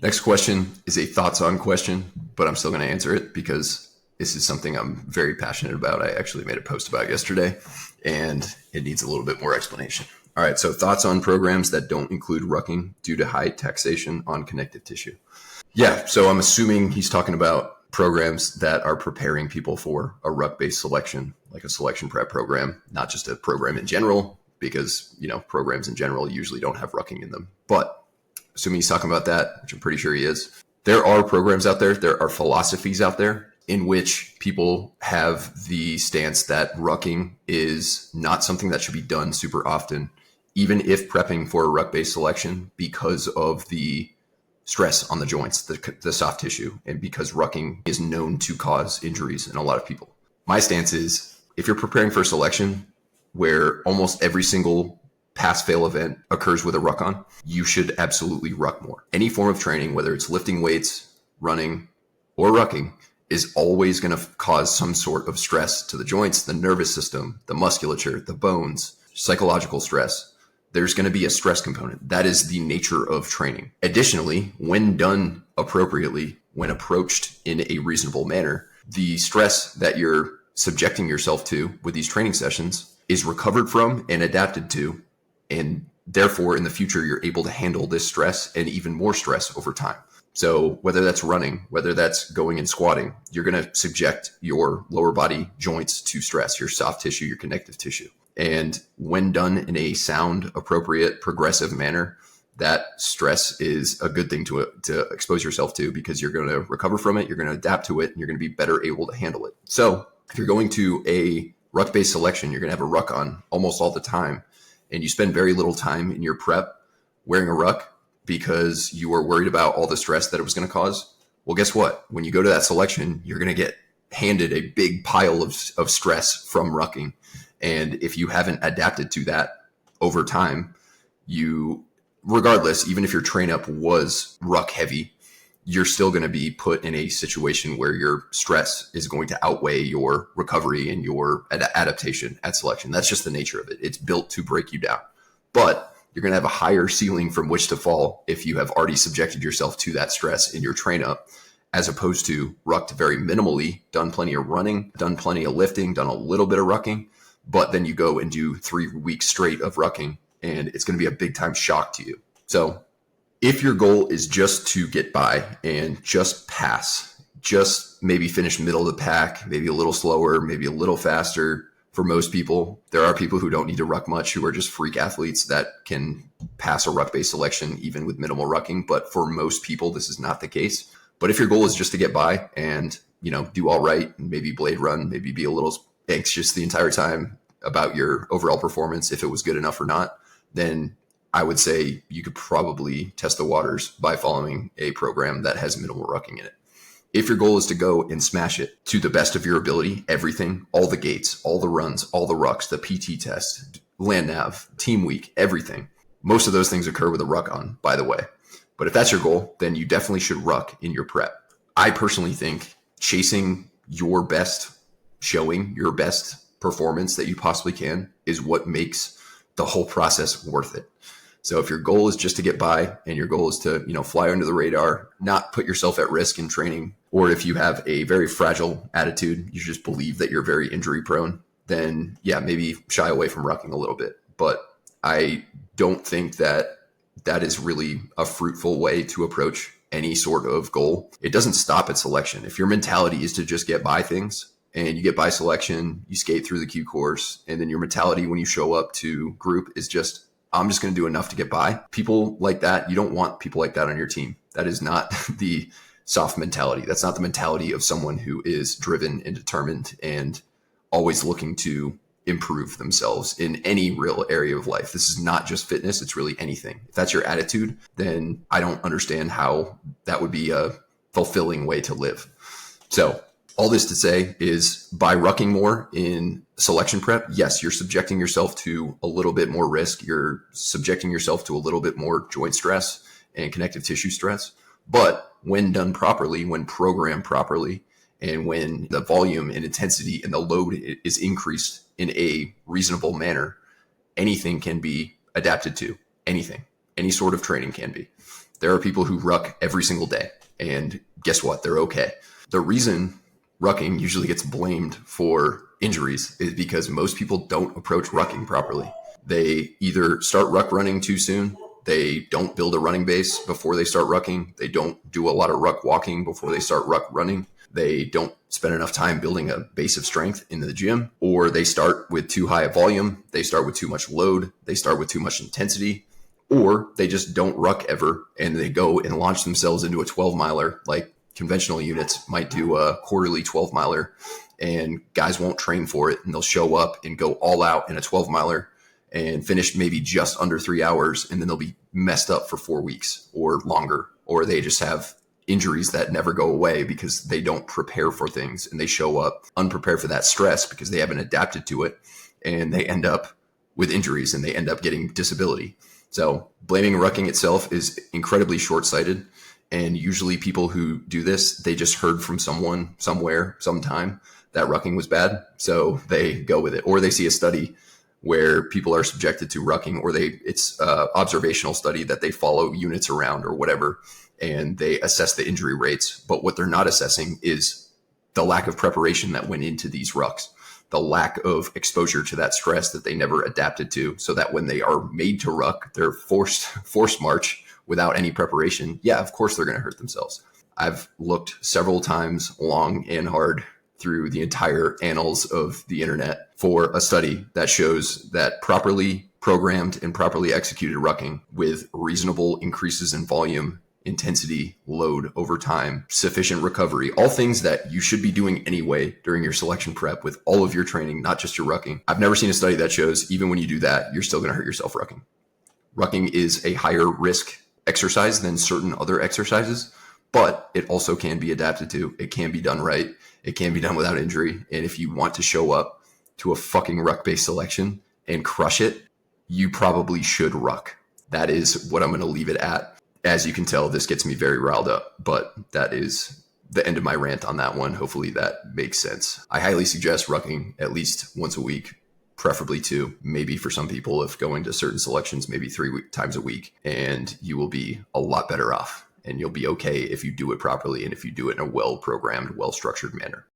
Next question is a thoughts on question, but I'm still going to answer it because this is something I'm very passionate about. I actually made a post about yesterday and it needs a little bit more explanation. All right. So thoughts on programs that don't include rucking due to high taxation on connective tissue. Yeah. So I'm assuming he's talking about programs that are preparing people for a ruck-based selection, like a selection prep program, not just a program in general, because, programs in general usually don't have rucking in them. But assuming he's talking about that, which I'm pretty sure he is, there are programs out there, there are philosophies out there in which people have the stance that rucking is not something that should be done super often, even if prepping for a ruck-based selection, because of the stress on the joints, the soft tissue, and because rucking is known to cause injuries in a lot of people. My stance is, if you're preparing for a selection where almost every single pass-fail event occurs with a ruck on, you should absolutely ruck more. Any form of training, whether it's lifting weights, running, or rucking, is always going to cause some sort of stress to the joints, the nervous system, the musculature, the bones, psychological stress. There's going to be a stress component. That is the nature of training. Additionally, when done appropriately, when approached in a reasonable manner, the stress that you're subjecting yourself to with these training sessions is recovered from and adapted to. And therefore, in the future, you're able to handle this stress and even more stress over time. So whether that's running, whether that's going and squatting, you're going to subject your lower body joints to stress, your soft tissue, your connective tissue. And when done in a sound, appropriate, progressive manner, that stress is a good thing to expose yourself to, because you're going to recover from it, you're going to adapt to it, and you're going to be better able to handle it. So if you're going to a ruck-based selection, you're going to have a ruck on almost all the time, and you spend very little time in your prep wearing a ruck because you are worried about all the stress that it was going to cause. Well, guess what? When you go to that selection, you're going to get handed a big pile of stress from rucking. And if you haven't adapted to that over time, regardless, even if your train up was ruck heavy, you're still going to be put in a situation where your stress is going to outweigh your recovery and your adaptation at selection. That's just the nature of it. It's built to break you down. But you're going to have a higher ceiling from which to fall if you have already subjected yourself to that stress in your train up, as opposed to rucked very minimally, done plenty of running, done plenty of lifting, done a little bit of rucking, but then you go and do 3 weeks straight of rucking, and it's going to be a big time shock to you. So if your goal is just to get by and just pass, just maybe finish middle of the pack, maybe a little slower, maybe a little faster. For most people, there are people who don't need to ruck much, who are just freak athletes that can pass a ruck-based selection even with minimal rucking. But for most people, this is not the case. But if your goal is just to get by and, do all right, and maybe blade run, maybe be a little anxious the entire time about your overall performance, if it was good enough or not, then I would say you could probably test the waters by following a program that has minimal rucking in it. If your goal is to go and smash it to the best of your ability, everything, all the gates, all the runs, all the rucks, the PT test, land nav, team week, everything, most of those things occur with a ruck on, by the way. But if that's your goal, then you definitely should ruck in your prep. I personally think chasing your best showing, your best performance that you possibly can, is what makes the whole process worth it. So if your goal is just to get by and your goal is to, fly under the radar, not put yourself at risk in training, or if you have a very fragile attitude, you just believe that you're very injury prone, then maybe shy away from rucking a little bit. But I don't think that is really a fruitful way to approach any sort of goal. It doesn't stop at selection. If your mentality is to just get by things and you get by selection, you skate through the Q course, and then your mentality when you show up to group is just, I'm just going to do enough to get by. People like that, you don't want people like that on your team. That is not the soft mentality. That's not the mentality of someone who is driven and determined and always looking to improve themselves in any real area of life. This is not just fitness. It's really anything. If that's your attitude, then I don't understand how that would be a fulfilling way to live. So all this to say is, by rucking more in selection prep, yes, you're subjecting yourself to a little bit more risk. You're subjecting yourself to a little bit more joint stress and connective tissue stress. But when done properly, when programmed properly, and when the volume and intensity and the load is increased in a reasonable manner, anything can be adapted to. Anything. Any sort of training can be. There are people who ruck every single day, and guess what? They're okay. The reason rucking usually gets blamed for injuries is because most people don't approach rucking properly. They either start ruck running too soon. They don't build a running base before they start rucking. They don't do a lot of ruck walking before they start ruck running. They don't spend enough time building a base of strength in the gym, or they start with too high a volume. They start with too much load. They start with too much intensity, or they just don't ruck ever and they go and launch themselves into a 12 miler. Like conventional units might do a quarterly 12 miler, and guys won't train for it, and they'll show up and go all out in a 12 miler and finish maybe just under 3 hours, and then they'll be messed up for 4 weeks or longer, or they just have injuries that never go away because they don't prepare for things, and they show up unprepared for that stress because they haven't adapted to it, and they end up with injuries and they end up getting disability. So blaming rucking itself is incredibly short-sighted. And usually people who do this, they just heard from someone somewhere, sometime, that rucking was bad. So they go with it. Or they see a study where people are subjected to rucking, or it's an observational study that they follow units around or whatever, and they assess the injury rates. But what they're not assessing is the lack of preparation that went into these rucks, the lack of exposure to that stress that they never adapted to, so that when they are made to ruck, they're forced march without any preparation. Yeah, of course they're going to hurt themselves. I've looked several times long and hard through the entire annals of the internet for a study that shows that properly programmed and properly executed rucking with reasonable increases in volume, intensity, load over time, sufficient recovery, all things that you should be doing anyway during your selection prep with all of your training, not just your rucking. I've never seen a study that shows even when you do that, you're still going to hurt yourself rucking. Rucking is a higher risk exercise than certain other exercises, but it also can be adapted to. It can be done right. It can be done without injury. And if you want to show up to a fucking ruck-based selection and crush it, you probably should ruck. That is what I'm going to leave it at. As you can tell, this gets me very riled up, but that is the end of my rant on that one. Hopefully that makes sense. I highly suggest rucking at least once a week, preferably 2, maybe for some people, if going to certain selections, maybe 3 times a week, and you will be a lot better off, and you'll be okay if you do it properly and if you do it in a well-programmed, well-structured manner.